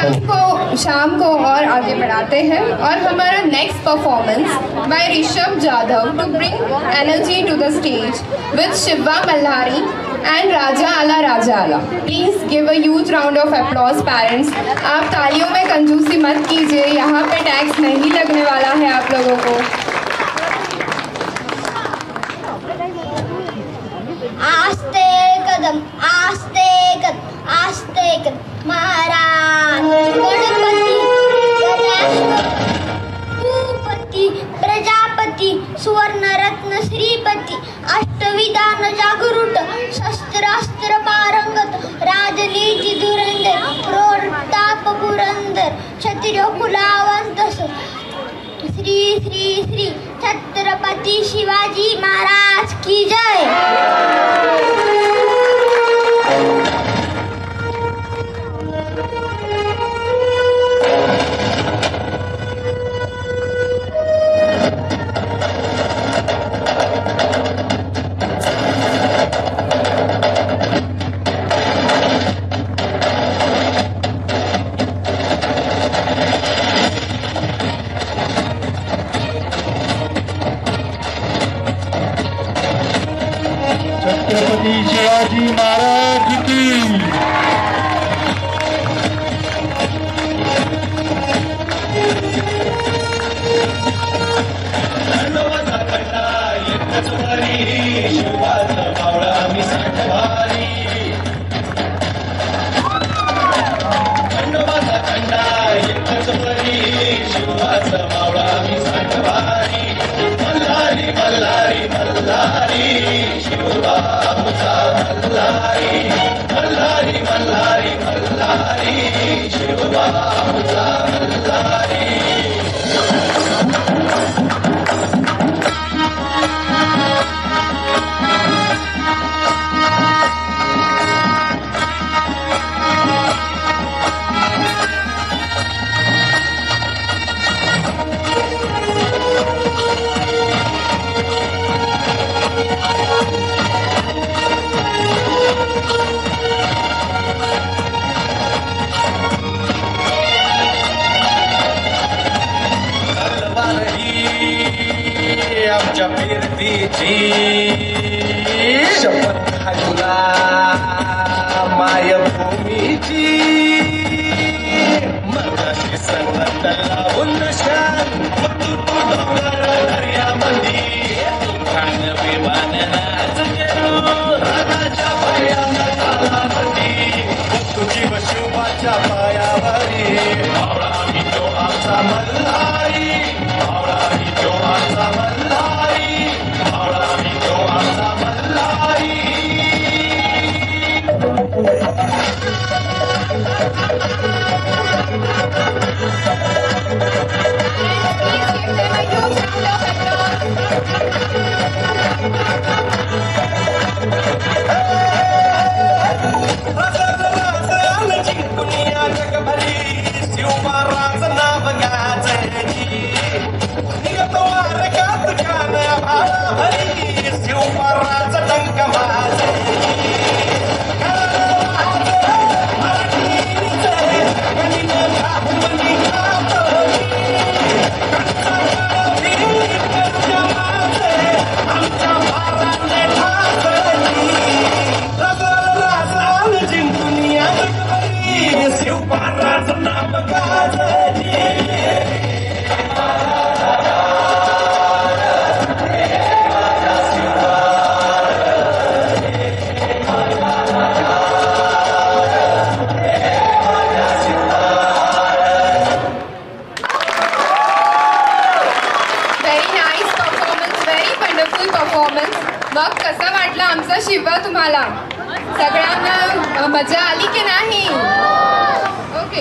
शाम को और आगे बढ़ाते हैं और हमारा next performance by Rishabh Jadhav to bring energy to the stage with Shiva Malhari and Raja Aala. Please give a huge round of applause parents. आप तालियों में कंजूसी मत कीजिए, यहाँ पे टैक्स नहीं लगने वाला है आप लोगों को। आस्ते कदम महाराज गणपती भूपती प्रजापती सुवर्णरत्न श्रीपती अष्टविधान जागृत शस्त्रास्त्र पारंगत राजनीती धुरंधर प्रोताप पुरंदर क्षत्रिय कुलावंत श्री श्री श्री छत्रपती शिवाजी महाराज की जय। छत्रपती शिवाजी महाराज की आमच्या फिरतीची शपथ खायला मायभूमीची मगाशी संगत लावून शान दर्यामध्ये खाण विमान नाच गेलो राजाच्या पायामध्ये तुझी वशिवाच्या पायावरी मावळा ही तो आमचा मल्हारी मावळा ही तो आमचा मल्हारी मावळा ही तो आमचा मल्हारी। मग कसा वाटला आमचा शिवा तुम्हाला? सगळ्यांना मजा आली की नाही?